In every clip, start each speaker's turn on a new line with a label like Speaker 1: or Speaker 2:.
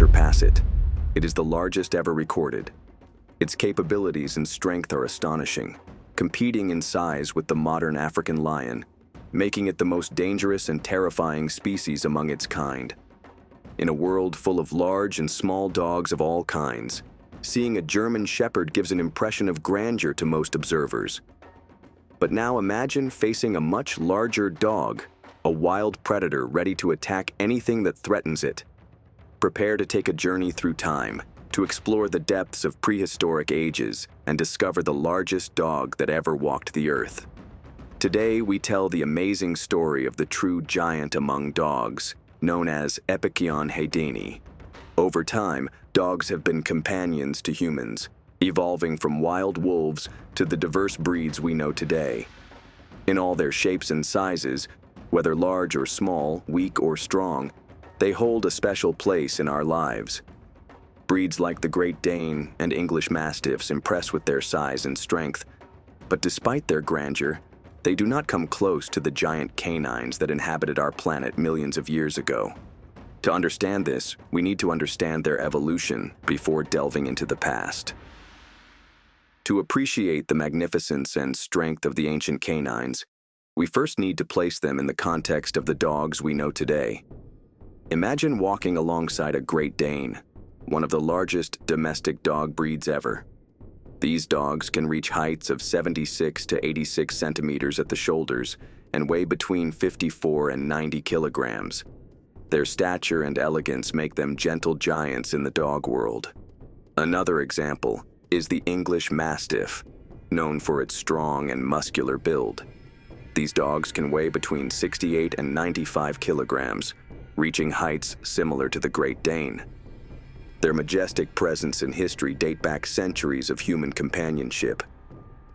Speaker 1: surpass it. It is the largest ever recorded. Its capabilities and strength are astonishing, competing in size with the modern African lion, making it the most dangerous and terrifying species among its kind. In a world full of large and small dogs of all kinds, seeing a German Shepherd gives an impression of grandeur to most observers. But now imagine facing a much larger dog, a wild predator ready to attack anything that threatens it. Prepare to take a journey through time, to explore the depths of prehistoric ages and discover the largest dog that ever walked the earth. Today, we tell the amazing story of the true giant among dogs, known as Epicyon haydeni. Over time, dogs have been companions to humans, evolving from wild wolves to the diverse breeds we know today. In all their shapes and sizes, whether large or small, weak or strong, they hold a special place in our lives. Breeds like the Great Dane and English Mastiffs impress with their size and strength, but despite their grandeur, they do not come close to the giant canines that inhabited our planet millions of years ago. To understand this, we need to understand their evolution before delving into the past. To appreciate the magnificence and strength of the ancient canines, we first need to place them in the context of the dogs we know today. Imagine walking alongside a Great Dane, one of the largest domestic dog breeds ever. These dogs can reach heights of 76 to 86 centimeters at the shoulders and weigh between 54 and 90 kilograms. Their stature and elegance make them gentle giants in the dog world. Another example is the English Mastiff, known for its strong and muscular build. These dogs can weigh between 68 and 95 kilograms, reaching heights similar to the Great Dane. Their majestic presence and history date back centuries of human companionship.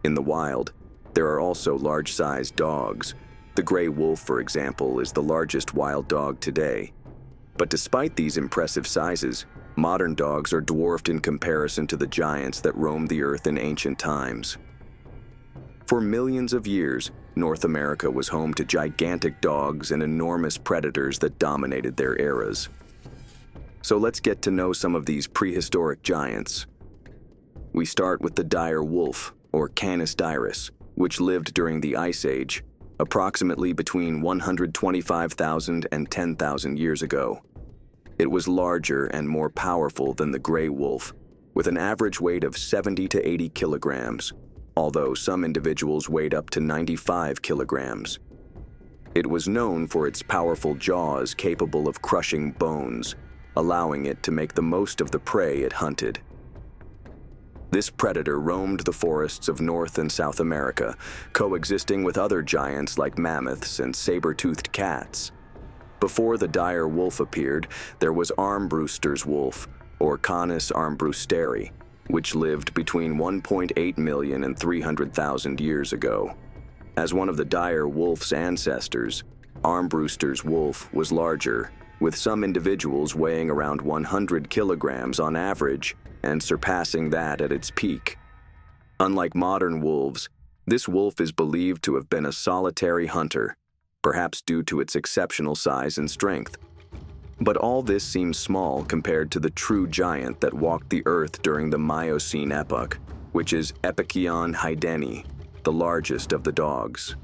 Speaker 1: In the wild, there are also large-sized dogs. The gray wolf, for example, is the largest wild dog today. But despite these impressive sizes, modern dogs are dwarfed in comparison to the giants that roamed the earth in ancient times. For millions of years, North America was home to gigantic dogs and enormous predators that dominated their eras. So let's get to know some of these prehistoric giants. We start with the dire wolf, or Canis dirus, which lived during the Ice Age, approximately between 125,000 and 10,000 years ago. It was larger and more powerful than the gray wolf, with an average weight of 70 to 80 kilograms, although some individuals weighed up to 95 kilograms. It was known for its powerful jaws capable of crushing bones, allowing it to make the most of the prey it hunted. This predator roamed the forests of North and South America, coexisting with other giants like mammoths and saber-toothed cats. Before the dire wolf appeared, there was Armbruster's wolf, or Canis armbrusteri, which lived between 1.8 million and 300,000 years ago. As one of the dire wolf's ancestors, Armbruster's wolf was larger, with some individuals weighing around 100 kilograms on average and surpassing that at its peak. Unlike modern wolves, this wolf is believed to have been a solitary hunter, perhaps due to its exceptional size and strength. But all this seems small compared to the true giant that walked the earth during the Miocene epoch, which is Epicyon haydeni, the largest of the dogs.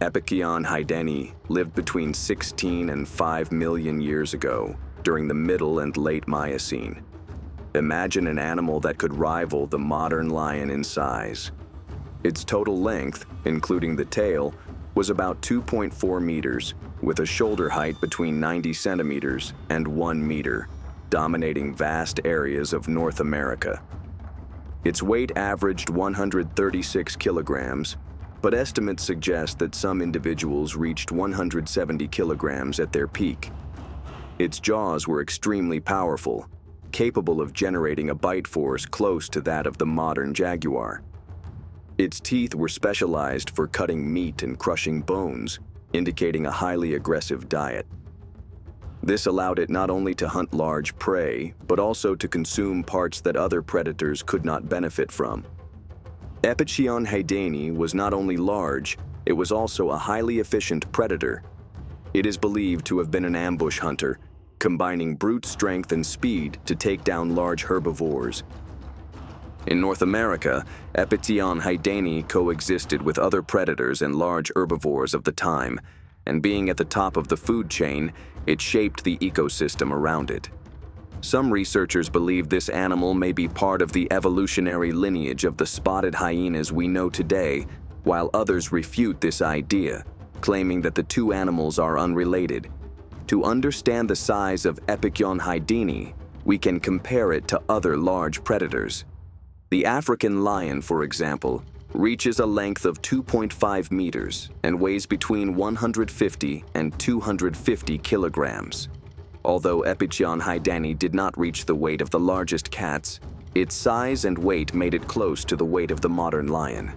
Speaker 1: Epicyon haydeni lived between 16 and 5 million years ago, during the Middle and Late Miocene. Imagine an animal that could rival the modern lion in size. Its total length, including the tail, was about 2.4 meters, with a shoulder height between 90 centimeters and 1 meter, dominating vast areas of North America. Its weight averaged 136 kilograms, but estimates suggest that some individuals reached 170 kilograms at their peak. Its jaws were extremely powerful, capable of generating a bite force close to that of the modern jaguar. Its teeth were specialized for cutting meat and crushing bones, indicating a highly aggressive diet. This allowed it not only to hunt large prey, but also to consume parts that other predators could not benefit from. Epicyon haydeni was not only large, it was also a highly efficient predator. It is believed to have been an ambush hunter, combining brute strength and speed to take down large herbivores. In North America, Epicyon haidani coexisted with other predators and large herbivores of the time, and being at the top of the food chain, it shaped the ecosystem around it. Some researchers believe this animal may be part of the evolutionary lineage of the spotted hyenas we know today, while others refute this idea, claiming that the two animals are unrelated. To understand the size of Epicyon haidani, we can compare it to other large predators. The African lion, for example, reaches a length of 2.5 meters and weighs between 150 and 250 kilograms. Although Epicyon haidani did not reach the weight of the largest cats, its size and weight made it close to the weight of the modern lion.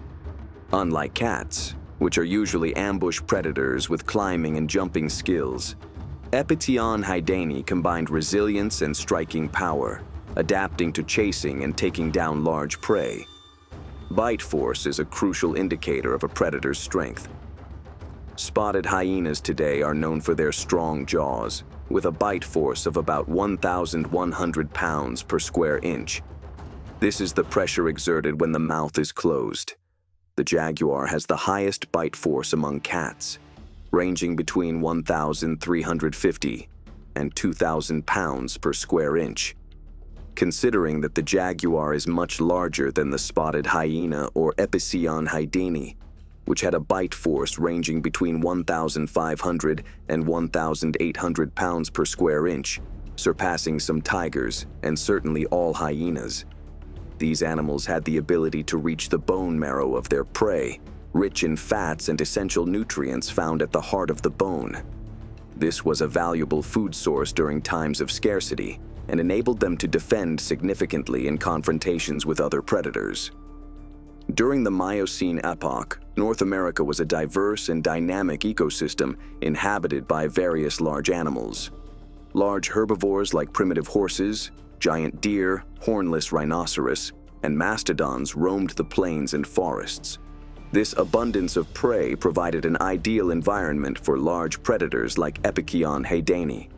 Speaker 1: Unlike cats, which are usually ambush predators with climbing and jumping skills, Epicyon haidani combined resilience and striking power, adapting to chasing and taking down large prey. Bite force is a crucial indicator of a predator's strength. Spotted hyenas today are known for their strong jaws, with a bite force of about 1,100 pounds per square inch. This is the pressure exerted when the mouth is closed. The jaguar has the highest bite force among cats, ranging between 1,350 and 2,000 pounds per square inch. Considering that the jaguar is much larger than the spotted hyena or Epicyon haidani, which had a bite force ranging between 1,500 and 1,800 pounds per square inch, surpassing some tigers and certainly all hyenas. These animals had the ability to reach the bone marrow of their prey, rich in fats and essential nutrients found at the heart of the bone. This was a valuable food source during times of scarcity and enabled them to defend significantly in confrontations with other predators. During the Miocene epoch, North America was a diverse and dynamic ecosystem inhabited by various large animals. Large herbivores like primitive horses, giant deer, hornless rhinoceros, and mastodons roamed the plains and forests. This abundance of prey provided an ideal environment for large predators like Epicyon haidani.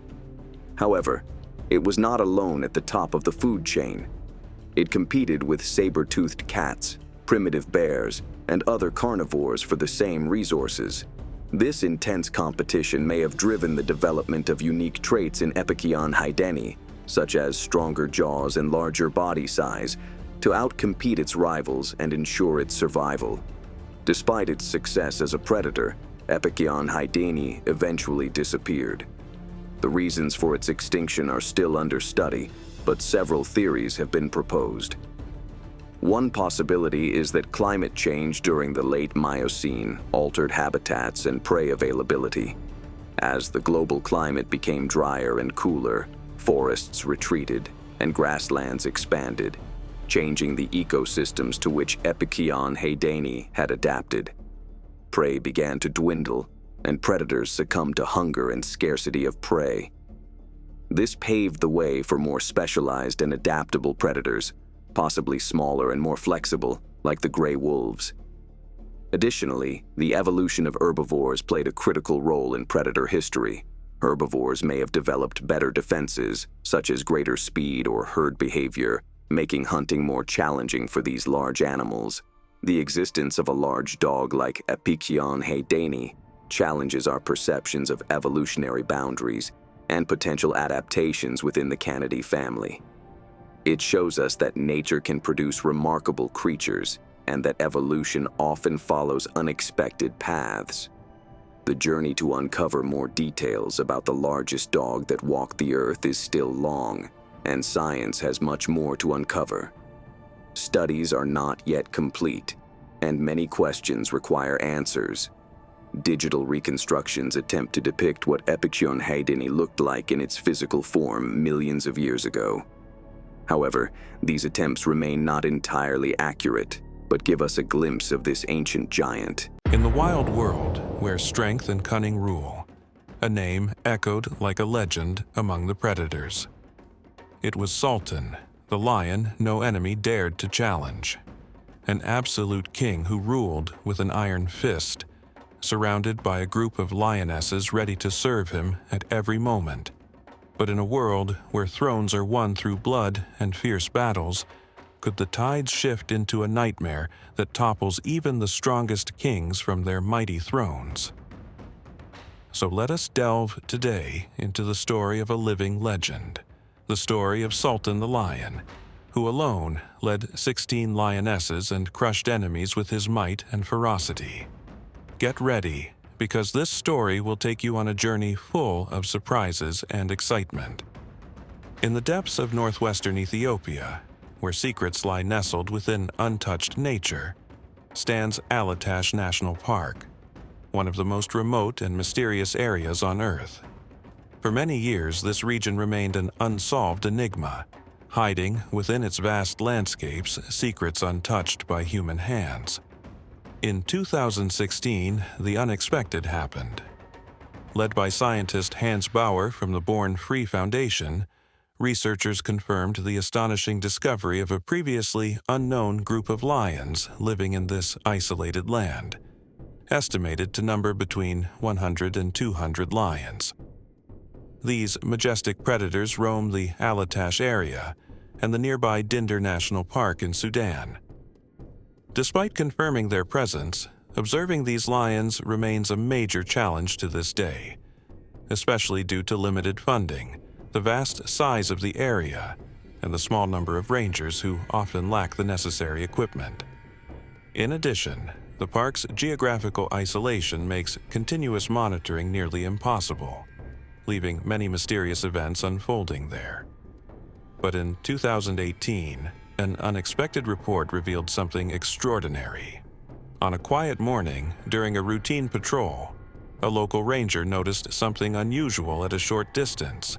Speaker 1: However, it was not alone at the top of the food chain. It competed with saber-toothed cats, primitive bears, and other carnivores for the same resources. This intense competition may have driven the development of unique traits in Epicyon haidani, such as stronger jaws and larger body size, to outcompete its rivals and ensure its survival. Despite its success as a predator, Epicyon haidani eventually disappeared. The reasons for its extinction are still under study, but several theories have been proposed. One possibility is that climate change during the late Miocene altered habitats and prey availability. As the global climate became drier and cooler, forests retreated and grasslands expanded, changing the ecosystems to which Epicyon haidani had adapted. Prey began to dwindle, and predators succumbed to hunger and scarcity of prey. This paved the way for more specialized and adaptable predators, possibly smaller and more flexible, like the gray wolves. Additionally, the evolution of herbivores played a critical role in predator history. Herbivores may have developed better defenses, such as greater speed or herd behavior, making hunting more challenging for these large animals. The existence of a large dog like Epicyon haidani challenges our perceptions of evolutionary boundaries and potential adaptations within the Canidae family. It shows us that nature can produce remarkable creatures and that evolution often follows unexpected paths. The journey to uncover more details about the largest dog that walked the earth is still long, and science has much more to uncover. Studies are not yet complete, and many questions require answers. Digital reconstructions attempt to depict what Epicyon haidani looked like in its physical form millions of years ago. However, these attempts remain not entirely accurate, but give us a glimpse of this ancient giant.
Speaker 2: In the wild world, where strength and cunning rule, a name echoed like a legend among the predators. It was Sultan, the lion no enemy dared to challenge. An absolute king who ruled with an iron fist, surrounded by a group of lionesses ready to serve him at every moment. But in a world where thrones are won through blood and fierce battles, could the tides shift into a nightmare that topples even the strongest kings from their mighty thrones? So let us delve today into the story of a living legend, the story of Sultan the Lion, who alone led 16 lionesses and crushed enemies with his might and ferocity. Get ready, because this story will take you on a journey full of surprises and excitement. In the depths of northwestern Ethiopia, where secrets lie nestled within untouched nature, stands Alatash National Park, one of the most remote and mysterious areas on Earth. For many years, this region remained an unsolved enigma, hiding within its vast landscapes secrets untouched by human hands. In 2016, the unexpected happened. Led by scientist Hans Bauer from the Born Free Foundation, researchers confirmed the astonishing discovery of a previously unknown group of lions living in this isolated land, estimated to number between 100 and 200 lions. These majestic predators roam the Alatash area and the nearby Dinder National Park in Sudan. Despite confirming their presence, observing these lions remains a major challenge to this day, especially due to limited funding, the vast size of the area, and the small number of rangers who often lack the necessary equipment. In addition, the park's geographical isolation makes continuous monitoring nearly impossible, leaving many mysterious events unfolding there. But in 2018, an unexpected report revealed something extraordinary. On a quiet morning, during a routine patrol, a local ranger noticed something unusual at a short distance: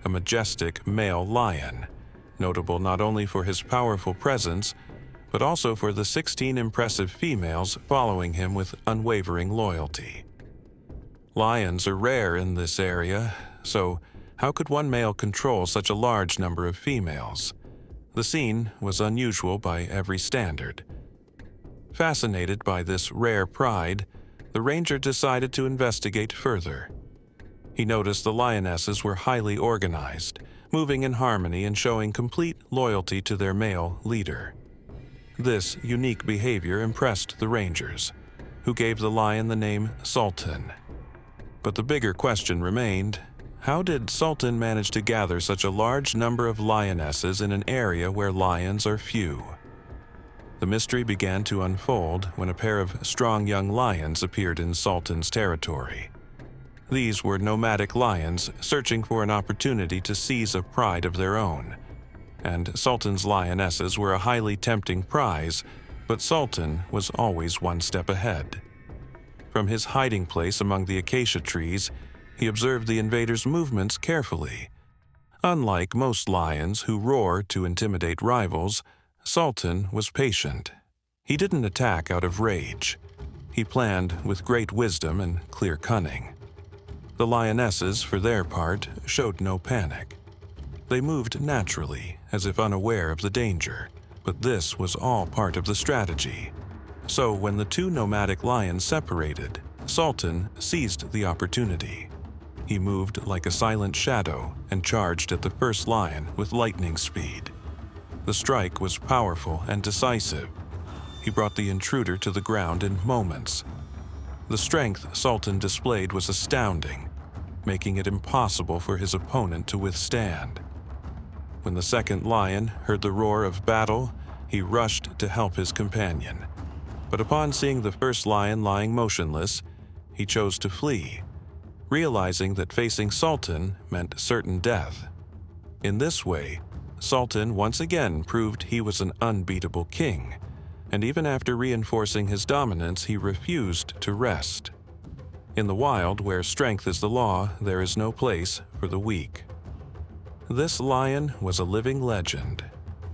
Speaker 2: a majestic male lion, notable not only for his powerful presence, but also for the 16 impressive females following him with unwavering loyalty. Lions are rare in this area, so how could one male control such a large number of females? The scene was unusual by every standard. Fascinated by this rare pride, the ranger decided to investigate further. He noticed the lionesses were highly organized, moving in harmony and showing complete loyalty to their male leader. This unique behavior impressed the rangers, who gave the lion the name Sultan. But the bigger question remained: how did Sultan manage to gather such a large number of lionesses in an area where lions are few? The mystery began to unfold when a pair of strong young lions appeared in Sultan's territory. These were nomadic lions searching for an opportunity to seize a pride of their own. And Sultan's lionesses were a highly tempting prize, but Sultan was always one step ahead. From his hiding place among the acacia trees, he observed the invaders' movements carefully. Unlike most lions who roar to intimidate rivals, Sultan was patient. He didn't attack out of rage. He planned with great wisdom and clear cunning. The lionesses, for their part, showed no panic. They moved naturally, as if unaware of the danger, but this was all part of the strategy. So when the two nomadic lions separated, Sultan seized the opportunity. He moved like a silent shadow and charged at the first lion with lightning speed. The strike was powerful and decisive. He brought the intruder to the ground in moments. The strength Sultan displayed was astounding, making it impossible for his opponent to withstand. When the second lion heard the roar of battle, he rushed to help his companion. But upon seeing the first lion lying motionless, he chose to flee, realizing that facing Sultan meant certain death. In this way, Sultan once again proved he was an unbeatable king, and even after reinforcing his dominance, he refused to rest. In the wild, where strength is the law, there is no place for the weak. This lion was a living legend.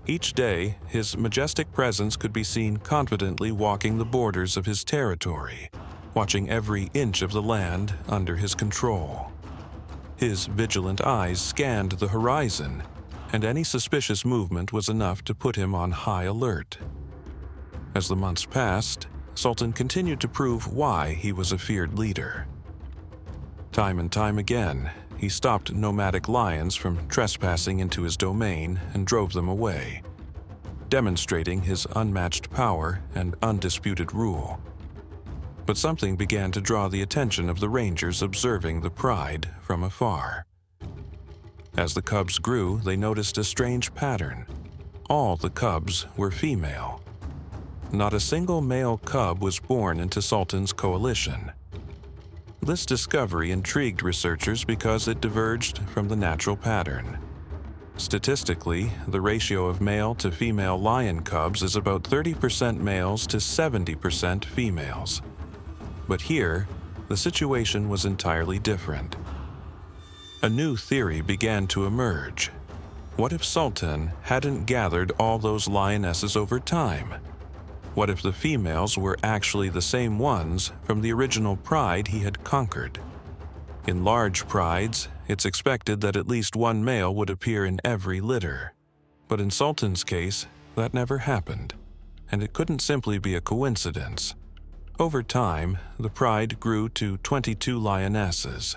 Speaker 2: Each day, his majestic presence could be seen confidently walking the borders of his territory, watching every inch of the land under his control. His vigilant eyes scanned the horizon, and any suspicious movement was enough to put him on high alert. As the months passed, Sultan continued to prove why he was a feared leader. Time and time again, he stopped nomadic lions from trespassing into his domain and drove them away, demonstrating his unmatched power and undisputed rule. But something began to draw the attention of the rangers observing the pride from afar. As the cubs grew, they noticed a strange pattern. All the cubs were female. Not a single male cub was born into Sultan's coalition. This discovery intrigued researchers because it diverged from the natural pattern. Statistically, the ratio of male to female lion cubs is about 30% males to 70% females. But here, the situation was entirely different. A new theory began to emerge. What if Sultan hadn't gathered all those lionesses over time? What if the females were actually the same ones from the original pride he had conquered? In large prides, it's expected that at least one male would appear in every litter. But in Sultan's case, that never happened, and it couldn't simply be a coincidence. Over time, the pride grew to 22 lionesses,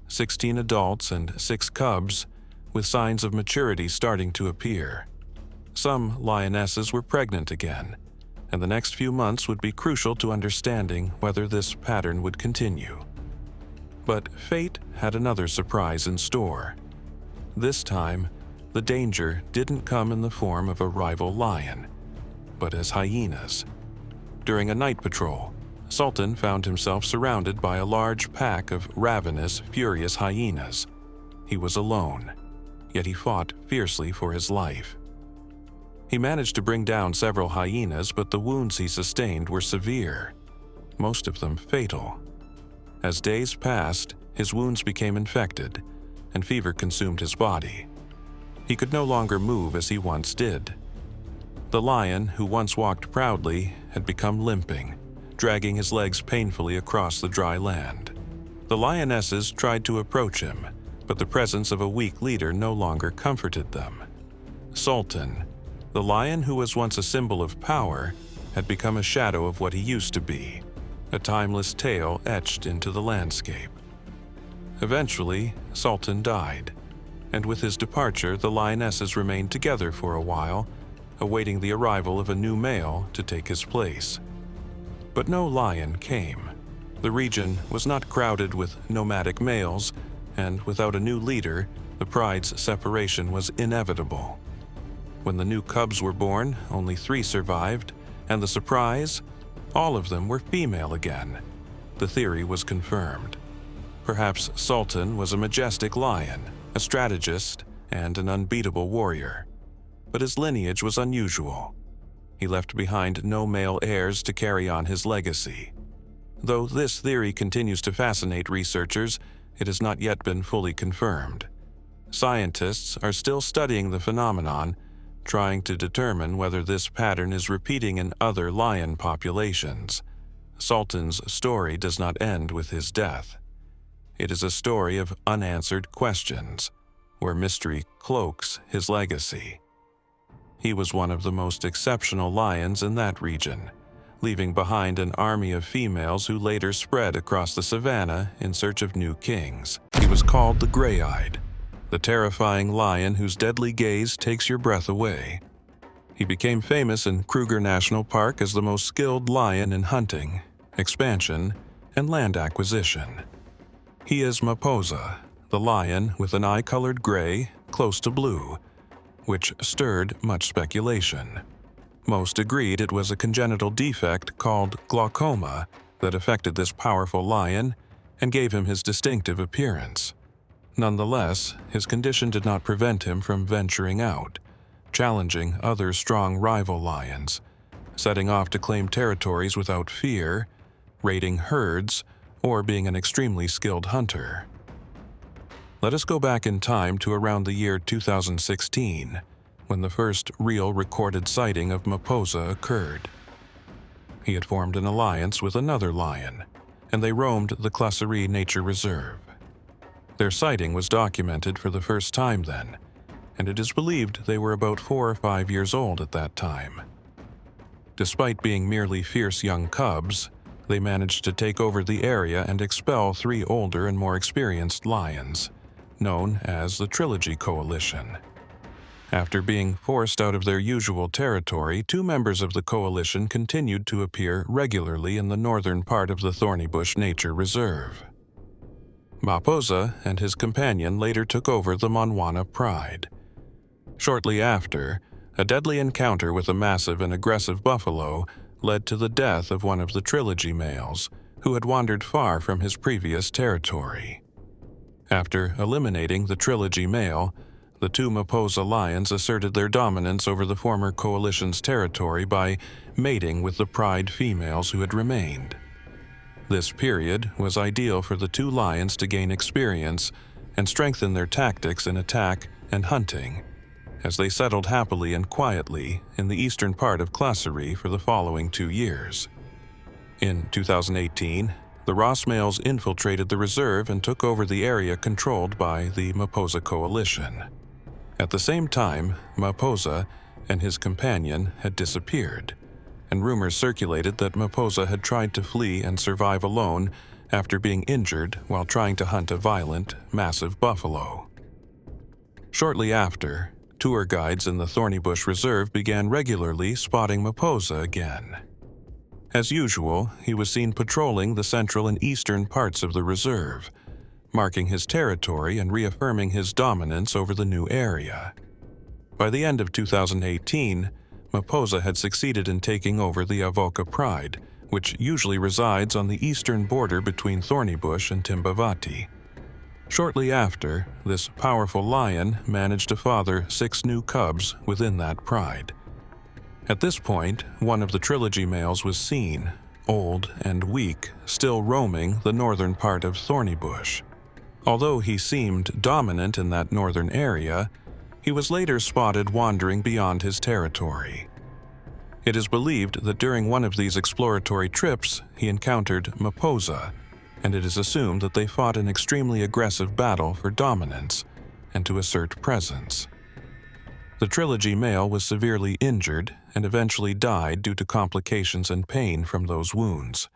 Speaker 2: 16 adults and 6 cubs, with signs of maturity starting to appear. Some lionesses were pregnant again, and the next few months would be crucial to understanding whether this pattern would continue. But fate had another surprise in store. This time, the danger didn't come in the form of a rival lion, but as hyenas. During a night patrol, Sultan found himself surrounded by a large pack of ravenous, furious hyenas. He was alone, yet he fought fiercely for his life. He managed to bring down several hyenas, but the wounds he sustained were severe, most of them fatal. As days passed, his wounds became infected, and fever consumed his body. He could no longer move as he once did. The lion, who once walked proudly, had become limping, dragging his legs painfully across the dry land. The lionesses tried to approach him, but the presence of a weak leader no longer comforted them. Sultan, the lion who was once a symbol of power, had become a shadow of what he used to be, a timeless tale etched into the landscape. Eventually, Sultan died, and with his departure, the lionesses remained together for a while, awaiting the arrival of a new male to take his place. But no lion came. The region was not crowded with nomadic males, and without a new leader, the pride's separation was inevitable. When the new cubs were born, only 3 survived, and the surprise? All of them were female again. The theory was confirmed. Perhaps Sultan was a majestic lion, a strategist, and an unbeatable warrior. But his lineage was unusual. He left behind no male heirs to carry on his legacy. Though this theory continues to fascinate researchers, it has not yet been fully confirmed. Scientists are still studying the phenomenon, trying to determine whether this pattern is repeating in other lion populations. Sultan's story does not end with his death. It is a story of unanswered questions, where mystery cloaks his legacy. He was one of the most exceptional lions in that region, leaving behind an army of females who later spread across the savannah in search of new kings. He was called the Gray-Eyed, the terrifying lion whose deadly gaze takes your breath away. He became famous in Kruger National Park as the most skilled lion in hunting, expansion, and land acquisition. He is Maposa, the lion with an eye colored gray, close to blue, which stirred much speculation. Most agreed it was a congenital defect called glaucoma that affected this powerful lion and gave him his distinctive appearance. Nonetheless, his condition did not prevent him from venturing out, challenging other strong rival lions, setting off to claim territories without fear, raiding herds, or being an extremely skilled hunter. Let us go back in time to around the year 2016, when the first real recorded sighting of Maposa occurred. He had formed an alliance with another lion, and they roamed the Claserie Nature Reserve. Their sighting was documented for the first time then, and it is believed they were about 4 or 5 years old at that time. Despite being merely fierce young cubs, they managed to take over the area and expel 3 older and more experienced lions, known as the Trilogy Coalition. After being forced out of their usual territory, 2 members of the coalition continued to appear regularly in the northern part of the Thorny Bush Nature Reserve. Maposa and his companion later took over the Monwana Pride. Shortly after, a deadly encounter with a massive and aggressive buffalo led to the death of one of the Trilogy males, who had wandered far from his previous territory. After eliminating the Trilogy male, the 2 Maposa lions asserted their dominance over the former coalition's territory by mating with the pride females who had remained. This period was ideal for the 2 lions to gain experience and strengthen their tactics in attack and hunting, as they settled happily and quietly in the eastern part of Klaserie for the following 2 years. In 2018, the Ross males infiltrated the reserve and took over the area controlled by the Maposa Coalition. At the same time, Maposa and his companion had disappeared, and rumors circulated that Maposa had tried to flee and survive alone after being injured while trying to hunt a violent, massive buffalo. Shortly after, tour guides in the Thorny Bush Reserve began regularly spotting Maposa again. As usual, he was seen patrolling the central and eastern parts of the reserve, marking his territory and reaffirming his dominance over the new area. By the end of 2018, Maposa had succeeded in taking over the Avoca Pride, which usually resides on the eastern border between Thorny Bush and Timbavati. Shortly after, this powerful lion managed to father 6 new cubs within that pride. At this point, one of the Trilogy males was seen, old and weak, still roaming the northern part of Thorny Bush. Although he seemed dominant in that northern area, he was later spotted wandering beyond his territory. It is believed that during one of these exploratory trips, he encountered Maposa, and it is assumed that they fought an extremely aggressive battle for dominance and to assert presence. The Trilogy male was severely injured and eventually died due to complications and pain from those wounds.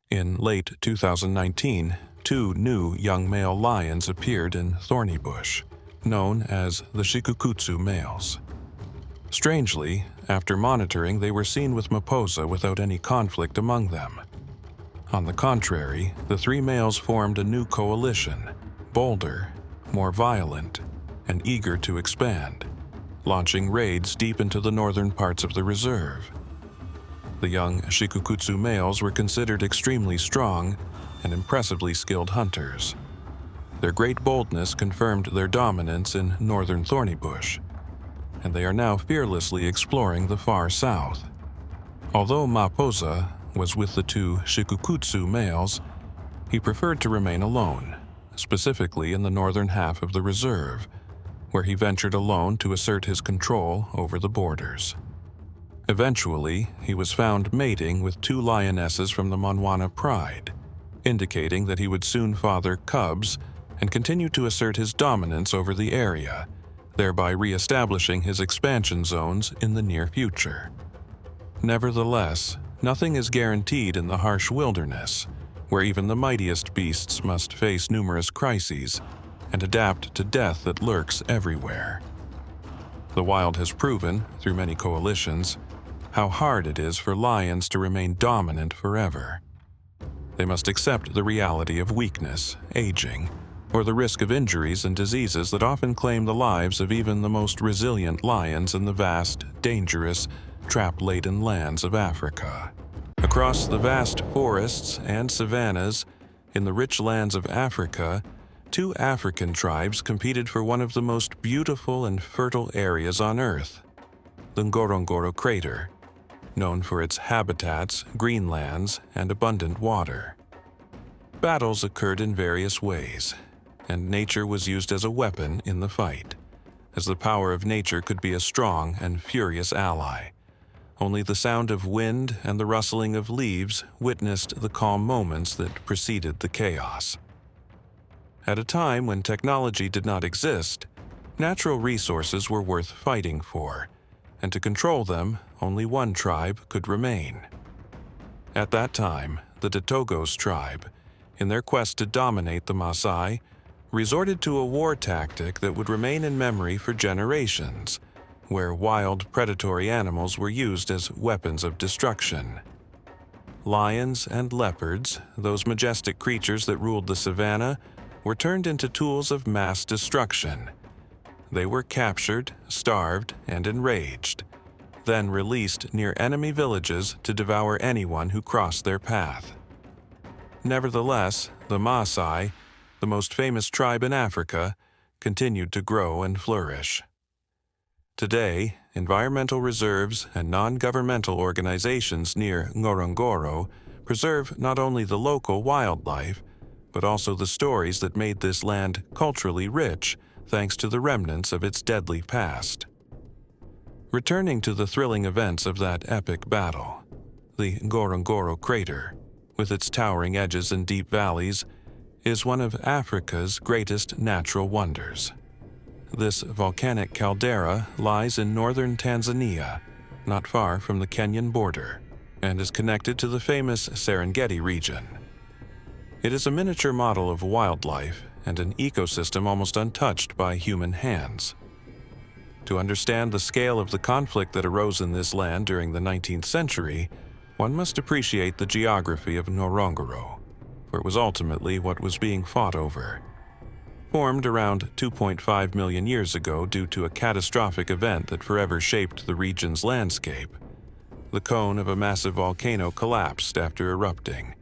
Speaker 2: In late 2019, 2 new young male lions appeared in Thorny Bush, known as the Shikukutsu males. Strangely, after monitoring, they were seen with Maposa without any conflict among them. On the contrary, the 3 males formed a new coalition, bolder, more violent, and eager to expand, launching raids deep into the northern parts of the reserve. The young Shikukutsu males were considered extremely strong and impressively skilled hunters. Their great boldness confirmed their dominance in northern Thorny Bush, and they are now fearlessly exploring the far south. Although Maposa was with the 2 Shikukutsu males, he preferred to remain alone, specifically in the northern half of the reserve, where he ventured alone to assert his control over the borders. Eventually, he was found mating with 2 lionesses from the Monwana Pride, indicating that he would soon father cubs and continue to assert his dominance over the area, thereby re-establishing his expansion zones in the near future. Nevertheless, nothing is guaranteed in the harsh wilderness, where even the mightiest beasts must face numerous crises and adapt to death that lurks everywhere. The wild has proven, through many coalitions, how hard it is for lions to remain dominant forever. They must accept the reality of weakness, aging, or the risk of injuries and diseases that often claim the lives of even the most resilient lions in the vast, dangerous, trap-laden lands of Africa. Across the vast forests and savannas, in the rich lands of Africa, 2 African tribes competed for one of the most beautiful and fertile areas on Earth, the Ngorongoro Crater, known for its habitats, green lands, and abundant water. Battles occurred in various ways, and nature was used as a weapon in the fight, as the power of nature could be a strong and furious ally. Only the sound of wind and the rustling of leaves witnessed the calm moments that preceded the chaos. At a time when technology did not exist, natural resources were worth fighting for, and to control them, only one tribe could remain. At that time, the Datogos tribe, in their quest to dominate the Maasai, resorted to a war tactic that would remain in memory for generations, where wild predatory animals were used as weapons of destruction. Lions and leopards, those majestic creatures that ruled the savannah, were turned into tools of mass destruction. They were captured, starved, and enraged, then released near enemy villages to devour anyone who crossed their path. Nevertheless, the Maasai, the most famous tribe in Africa, continued to grow and flourish. Today, environmental reserves and non-governmental organizations near Ngorongoro preserve not only the local wildlife, but also the stories that made this land culturally rich thanks to the remnants of its deadly past. Returning to the thrilling events of that epic battle, the Ngorongoro crater, with its towering edges and deep valleys, is one of Africa's greatest natural wonders. This volcanic caldera lies in northern Tanzania, not far from the Kenyan border, and is connected to the famous Serengeti region. It is a miniature model of wildlife and an ecosystem almost untouched by human hands. To understand the scale of the conflict that arose in this land during the 19th century, one must appreciate the geography of Ngorongoro, for it was ultimately what was being fought over. Formed around 2.5 million years ago due to a catastrophic event that forever shaped the region's landscape, the cone of a massive volcano collapsed after erupting.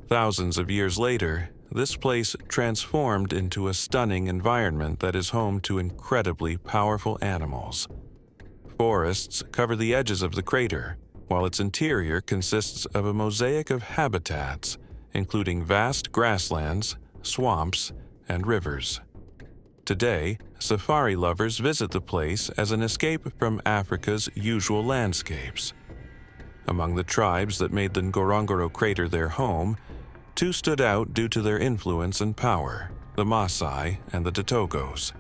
Speaker 2: Thousands of years later, this place transformed into a stunning environment that is home to incredibly powerful animals. Forests cover the edges of the crater, while its interior consists of a mosaic of habitats, including vast grasslands, swamps, and rivers. Today, safari lovers visit the place as an escape from Africa's usual landscapes. Among the tribes that made the Ngorongoro crater their home, two stood out due to their influence and power: the Maasai and the Datogos.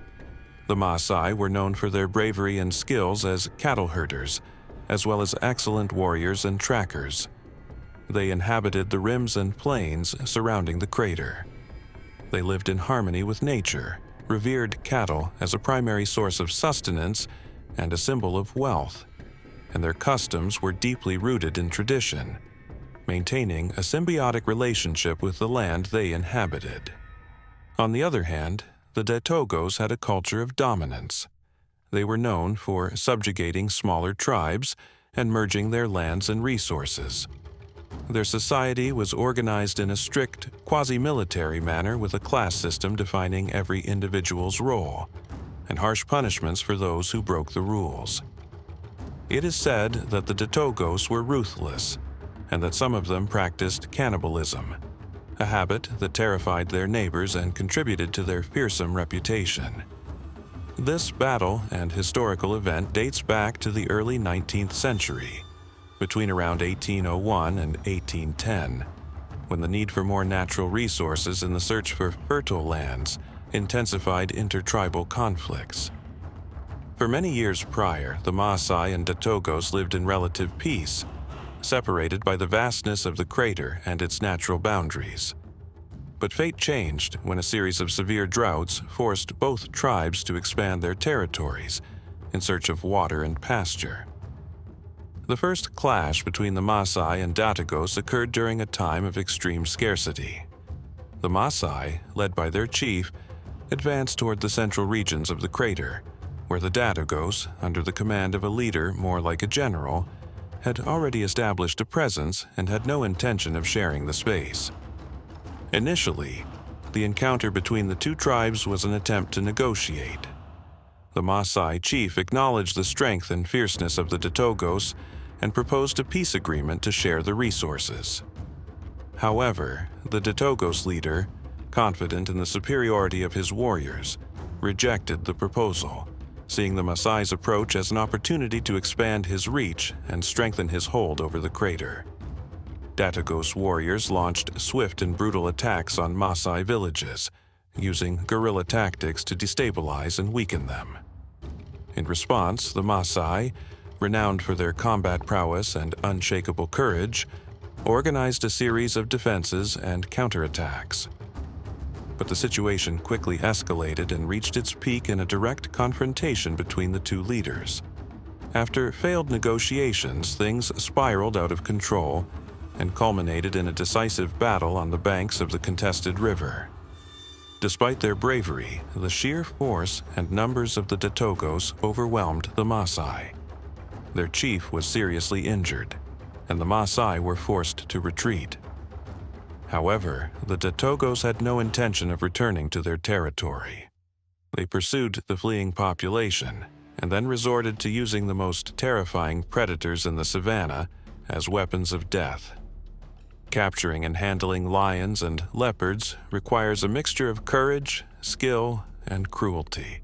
Speaker 2: The Maasai were known for their bravery and skills as cattle herders, as well as excellent warriors and trackers. They inhabited the rims and plains surrounding the crater. They lived in harmony with nature, revered cattle as a primary source of sustenance and a symbol of wealth, and their customs were deeply rooted in tradition, maintaining a symbiotic relationship with the land they inhabited. On the other hand, the Datogos had a culture of dominance. They were known for subjugating smaller tribes and merging their lands and resources. Their society was organized in a strict, quasi-military manner with a class system defining every individual's role, and harsh punishments for those who broke the rules. It is said that the Datogos were ruthless, and that some of them practiced cannibalism, a habit that terrified their neighbors and contributed to their fearsome reputation. This battle and historical event dates back to the early 19th century, between around 1801 and 1810, when the need for more natural resources and the search for fertile lands intensified intertribal conflicts. For many years prior, the Maasai and Datogos lived in relative peace, separated by the vastness of the crater and its natural boundaries. But fate changed when a series of severe droughts forced both tribes to expand their territories in search of water and pasture. The first clash between the Maasai and Datogos occurred during a time of extreme scarcity. The Maasai, led by their chief, advanced toward the central regions of the crater, where the Datogos, under the command of a leader more like a general, had already established a presence and had no intention of sharing the space. Initially, the encounter between the two tribes was an attempt to negotiate. The Maasai chief acknowledged the strength and fierceness of the Datogos and proposed a peace agreement to share the resources. However, the Datogos leader, confident in the superiority of his warriors, rejected the proposal, seeing the Maasai's approach as an opportunity to expand his reach and strengthen his hold over the crater. Datogos warriors launched swift and brutal attacks on Maasai villages, using guerrilla tactics to destabilize and weaken them. In response, the Maasai, renowned for their combat prowess and unshakable courage, organized a series of defenses and counterattacks. But the situation quickly escalated and reached its peak in a direct confrontation between the two leaders. After failed negotiations, things spiraled out of control and culminated in a decisive battle on the banks of the contested river. Despite their bravery, the sheer force and numbers of the Datogos overwhelmed the Maasai. Their chief was seriously injured, and the Maasai were forced to retreat. However, the Datogos had no intention of returning to their territory. They pursued the fleeing population and then resorted to using the most terrifying predators in the savanna as weapons of death. Capturing and handling lions and leopards requires a mixture of courage, skill, and cruelty.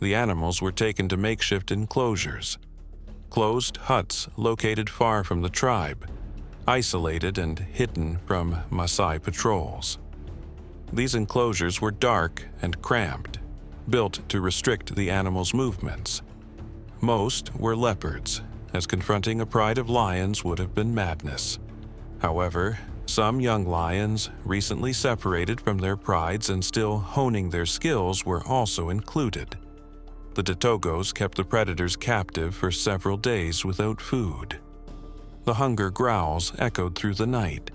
Speaker 2: The animals were taken to makeshift enclosures, closed huts located far from the tribe, isolated and hidden from Maasai patrols. These enclosures were dark and cramped, built to restrict the animals' movements. Most were leopards, as confronting a pride of lions would have been madness. However, some young lions, recently separated from their prides and still honing their skills, were also included. The Datogos kept the predators captive for several days without food. The hunger growls echoed through the night,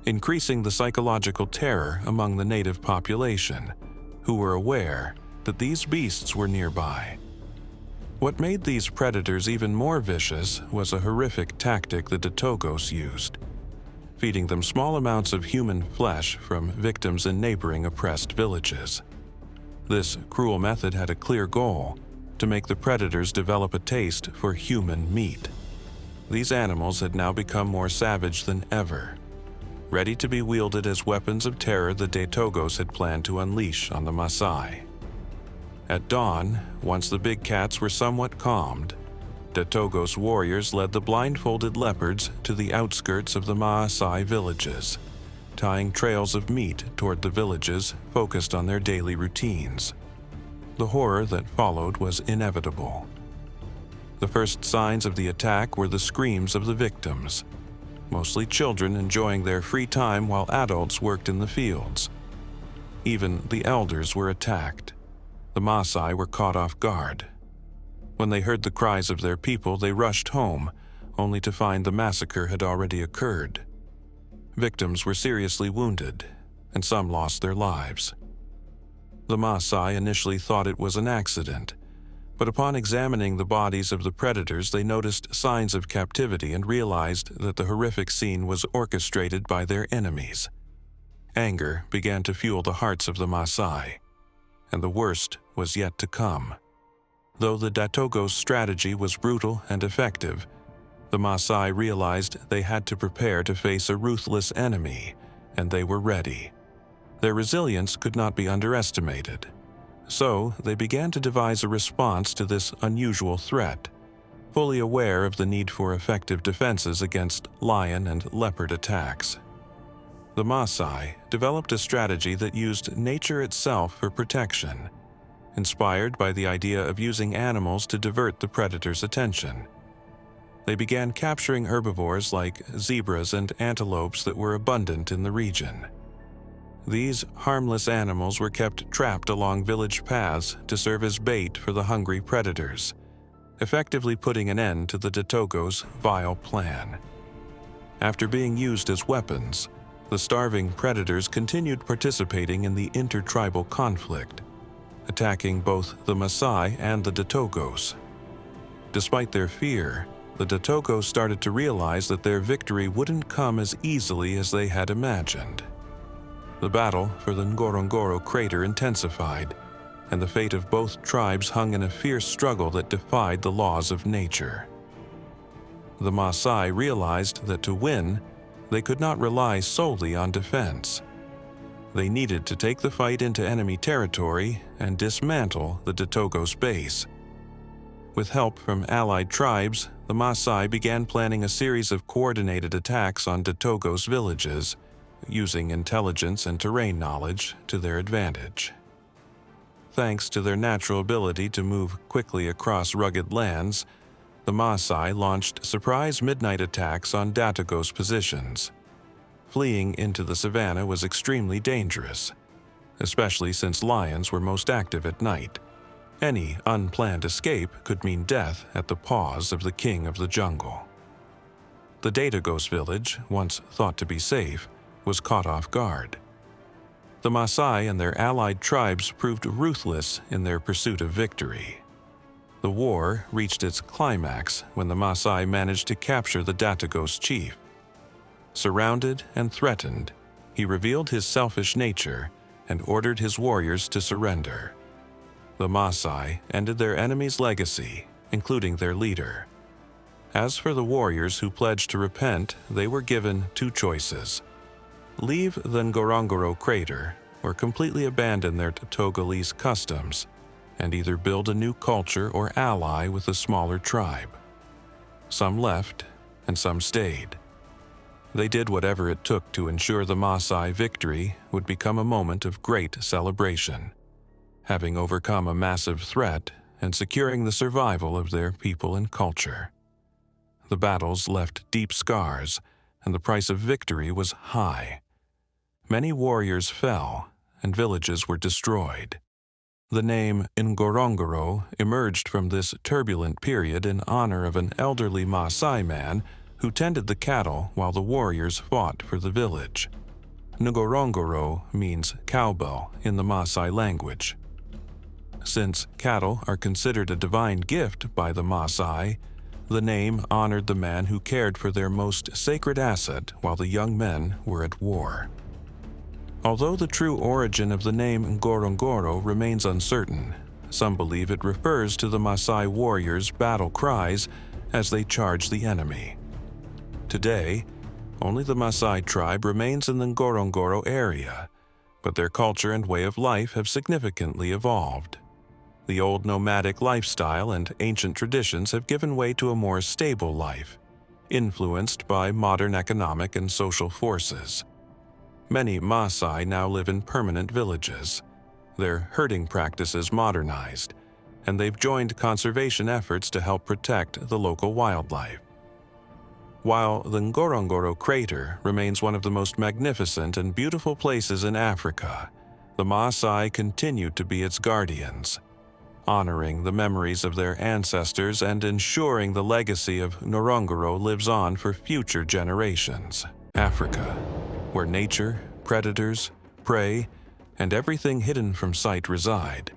Speaker 2: increasing the psychological terror among the native population, who were aware that these beasts were nearby. What made these predators even more vicious was a horrific tactic the Datogos used, feeding them small amounts of human flesh from victims in neighboring oppressed villages. This cruel method had a clear goal: to make the predators develop a taste for human meat. These animals had now become more savage than ever, ready to be wielded as weapons of terror the Datogos had planned to unleash on the Maasai. At dawn, once the big cats were somewhat calmed, Datogos warriors led the blindfolded leopards to the outskirts of the Maasai villages, tying trails of meat toward the villages focused on their daily routines. The horror that followed was inevitable. The first signs of the attack were the screams of the victims, mostly children enjoying their free time while adults worked in the fields. Even the elders were attacked. The Maasai were caught off guard. When they heard the cries of their people, they rushed home, only to find the massacre had already occurred. Victims were seriously wounded, and some lost their lives. The Maasai initially thought it was an accident, but upon examining the bodies of the predators, they noticed signs of captivity and realized that the horrific scene was orchestrated by their enemies. Anger began to fuel the hearts of the Maasai, and the worst was yet to come. Though the Datogos' strategy was brutal and effective, the Maasai realized they had to prepare to face a ruthless enemy, and they were ready. Their resilience could not be underestimated. So they began to devise a response to this unusual threat, fully aware of the need for effective defenses against lion and leopard attacks. The Maasai developed a strategy that used nature itself for protection, inspired by the idea of using animals to divert the predator's attention. They began capturing herbivores like zebras and antelopes that were abundant in the region. These harmless animals were kept trapped along village paths to serve as bait for the hungry predators, effectively putting an end to the Datogos' vile plan. After being used as weapons, the starving predators continued participating in the intertribal conflict, attacking both the Maasai and the Datogos. Despite their fear, the Datogos started to realize that their victory wouldn't come as easily as they had imagined. The battle for the Ngorongoro crater intensified, and the fate of both tribes hung in a fierce struggle that defied the laws of nature. The Maasai realized that to win, they could not rely solely on defense. They needed to take the fight into enemy territory and dismantle the Datogos base. With help from allied tribes, the Maasai began planning a series of coordinated attacks on Datogos villages, using intelligence and terrain knowledge to their advantage. Thanks to their natural ability to move quickly across rugged lands, the Maasai launched surprise midnight attacks on Datogos positions. Fleeing into the savanna was extremely dangerous. especially since lions were most active at night. Any unplanned escape could mean death at the paws of the king of the jungle. The Datagos village, once thought to be safe, was caught off guard. The Maasai and their allied tribes proved ruthless in their pursuit of victory. The war reached its climax when the Maasai managed to capture the Datagos chief. Surrounded and threatened, he revealed his selfish nature and ordered his warriors to surrender. The Maasai ended their enemy's legacy, including their leader. As for the warriors who pledged to repent, they were given two choices: leave the Ngorongoro crater or completely abandon their Togolese customs and either build a new culture or ally with a smaller tribe. Some left and some stayed. They did whatever it took to ensure the Maasai victory would become a moment of great celebration, having overcome a massive threat and securing the survival of their people and culture. The battles left deep scars, and the price of victory was high. Many warriors fell, and villages were destroyed. The name Ngorongoro emerged from this turbulent period in honor of an elderly Maasai man who tended the cattle while the warriors fought for the village. Ngorongoro means cowbell in the Maasai language. Since cattle are considered a divine gift by the Maasai, the name honored the man who cared for their most sacred asset while the young men were at war. Although the true origin of the name Ngorongoro remains uncertain, some believe it refers to the Maasai warriors' battle cries as they charge the enemy. Today, only the Maasai tribe remains in the Ngorongoro area, but their culture and way of life have significantly evolved. The old nomadic lifestyle and ancient traditions have given way to a more stable life, influenced by modern economic and social forces. Many Maasai now live in permanent villages, their herding practices modernized, and they've joined conservation efforts to help protect the local wildlife. While the Ngorongoro crater remains one of the most magnificent and beautiful places in Africa, the Maasai continue to be its guardians, honoring the memories of their ancestors and ensuring the legacy of Ngorongoro lives on for future generations. Africa, where nature, predators, prey, and everything hidden from sight reside,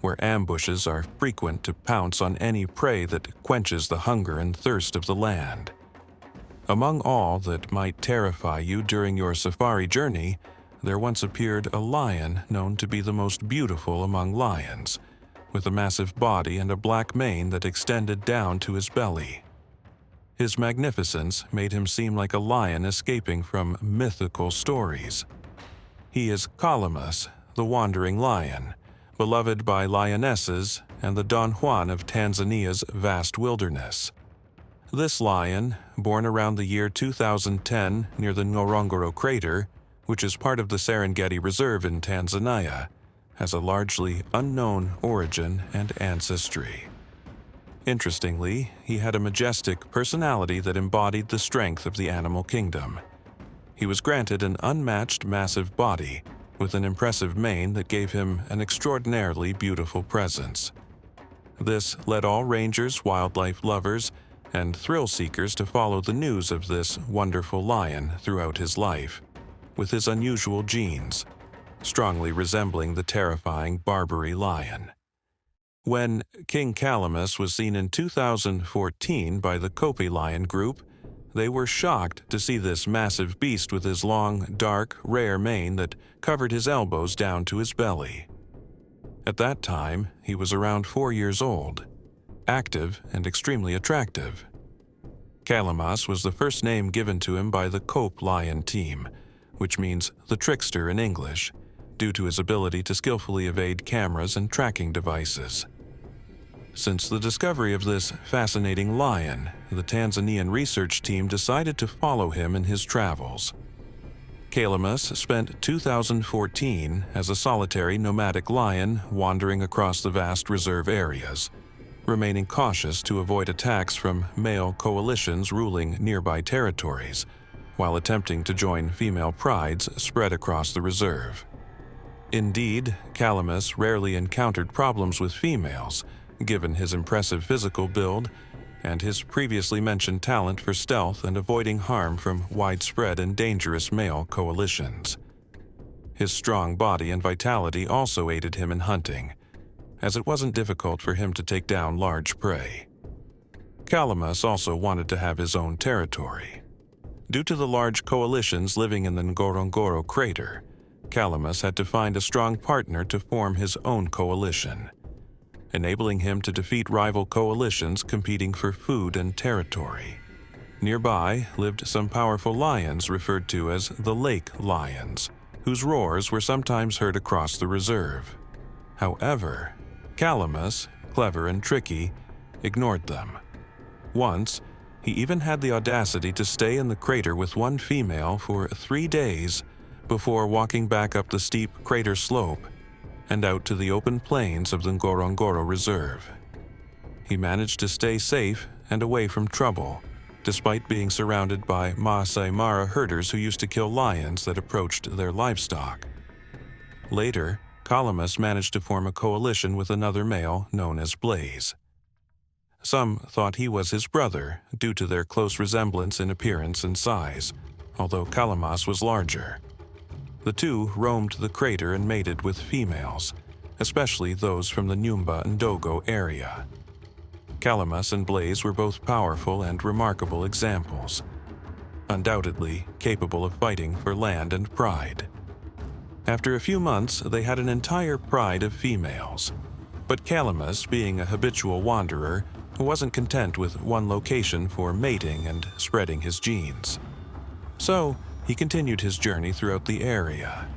Speaker 2: where ambushes are frequent to pounce on any prey that quenches the hunger and thirst of the land. Among all that might terrify you during your safari journey, there once appeared a lion known to be the most beautiful among lions, with a massive body and a black mane that extended down to his belly. His magnificence made him seem like a lion escaping from mythical stories. He is Calamus, the wandering lion, beloved by lionesses and the Don Juan of Tanzania's vast wilderness. This lion, born around the year 2010 near the Ngorongoro crater, which is part of the Serengeti Reserve in Tanzania, has a largely unknown origin and ancestry. Interestingly, he had a majestic personality that embodied the strength of the animal kingdom. He was granted an unmatched massive body with an impressive mane that gave him an extraordinarily beautiful presence. This led all rangers, wildlife lovers, and thrill seekers to follow the news of this wonderful lion throughout his life, with his unusual genes, strongly resembling the terrifying Barbary lion. When King Calamus was seen in 2014 by the Kopi lion group, they were shocked to see this massive beast with his long, dark, rare mane that covered his elbows down to his belly. At that time, he was around 4 years old, active and extremely attractive. Calamus was the first name given to him by the Kopi lion team, which means the trickster in English, due to his ability to skillfully evade cameras and tracking devices. Since the discovery of this fascinating lion, the Tanzanian research team decided to follow him in his travels. Calamus spent 2014 as a solitary nomadic lion wandering across the vast reserve areas, remaining cautious to avoid attacks from male coalitions ruling nearby territories, while attempting to join female prides spread across the reserve. Indeed, Calamus rarely encountered problems with females, given his impressive physical build and his previously mentioned talent for stealth and avoiding harm from widespread and dangerous male coalitions. His strong body and vitality also aided him in hunting, as it wasn't difficult for him to take down large prey. Calamus also wanted to have his own territory. Due to the large coalitions living in the Ngorongoro crater, Calamus had to find a strong partner to form his own coalition, enabling him to defeat rival coalitions competing for food and territory. Nearby lived some powerful lions referred to as the lake lions, whose roars were sometimes heard across the reserve. However, Calamus, clever and tricky, ignored them. Once, he even had the audacity to stay in the crater with one female for 3 days before walking back up the steep crater slope and out to the open plains of the Ngorongoro Reserve. He managed to stay safe and away from trouble, despite being surrounded by Maasai Mara herders who used to kill lions that approached their livestock. Later, Calamus managed to form a coalition with another male known as Blaze. Some thought he was his brother due to their close resemblance in appearance and size, although Calamus was larger. The two roamed the crater and mated with females, especially those from the Nyumba and Dogo area. Calamus and Blaze were both powerful and remarkable examples, undoubtedly capable of fighting for land and pride. After a few months, they had an entire pride of females, but Calamus, being a habitual wanderer, wasn't content with one location for mating and spreading his genes. So, he continued his journey throughout the area,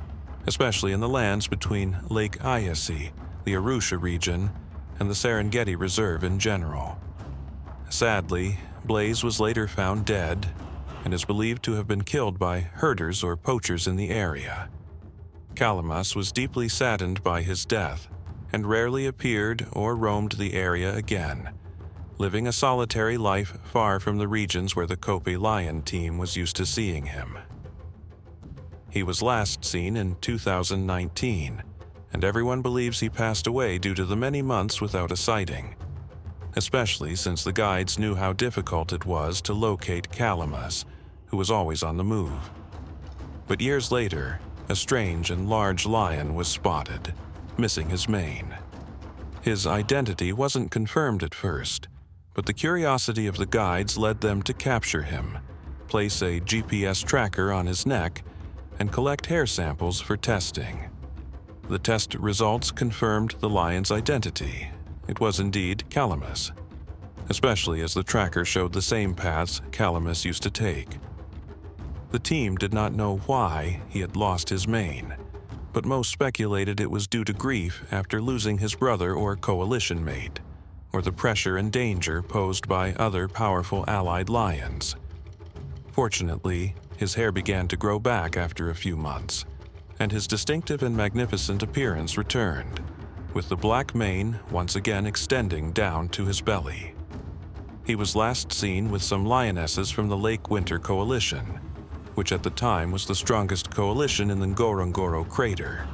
Speaker 2: especially in the lands between Lake Eyasi, the Arusha region, and the Serengeti Reserve in general. Sadly, Blaze was later found dead and is believed to have been killed by herders or poachers in the area. Calamus was deeply saddened by his death and rarely appeared or roamed the area again, living a solitary life far from the regions where the Kope Lion team was used to seeing him. He was last seen in 2019, and everyone believes he passed away due to the many months without a sighting, especially since the guides knew how difficult it was to locate Calamus, who was always on the move. But years later, a strange and large lion was spotted, missing his mane. His identity wasn't confirmed at first, but the curiosity of the guides led them to capture him, place a GPS tracker on his neck, and collect hair samples for testing. The test results confirmed the lion's identity. It was indeed Calamus, especially as the tracker showed the same paths Calamus used to take. The team did not know why he had lost his mane, but most speculated it was due to grief after losing his brother or coalition mate, or the pressure and danger posed by other powerful allied lions. Fortunately, his hair began to grow back after a few months, and his distinctive and magnificent appearance returned, with the black mane once again extending down to his belly. He was last seen with some lionesses from the Lake Winter Coalition, which at the time was the strongest coalition in the Ngorongoro crater.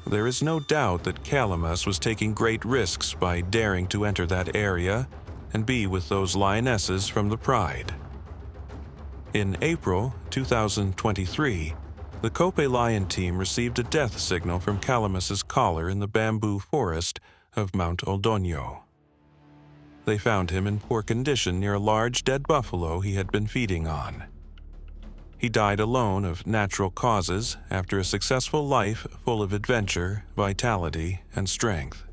Speaker 2: There is no doubt that Calamus was taking great risks by daring to enter that area and be with those lionesses from the Pride. In April 2023, the Kope Lion team received a death signal from Calamus's collar in the bamboo forest of Mount Oldonyo. They found him in poor condition near a large dead buffalo he had been feeding on. He died alone of natural causes after a successful life full of adventure, vitality, and strength.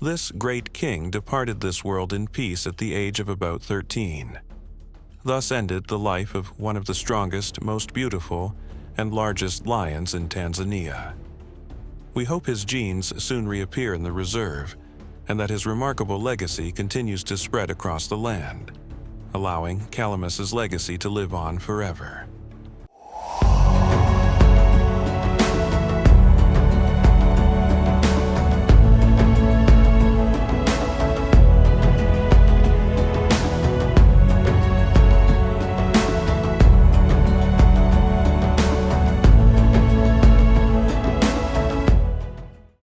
Speaker 2: This great king departed this world in peace at the age of about 13. Thus ended the life of one of the strongest, most beautiful, and largest lions in Tanzania. We hope his genes soon reappear in the reserve, and that his remarkable legacy continues to spread across the land, allowing Calamus's legacy to live on forever.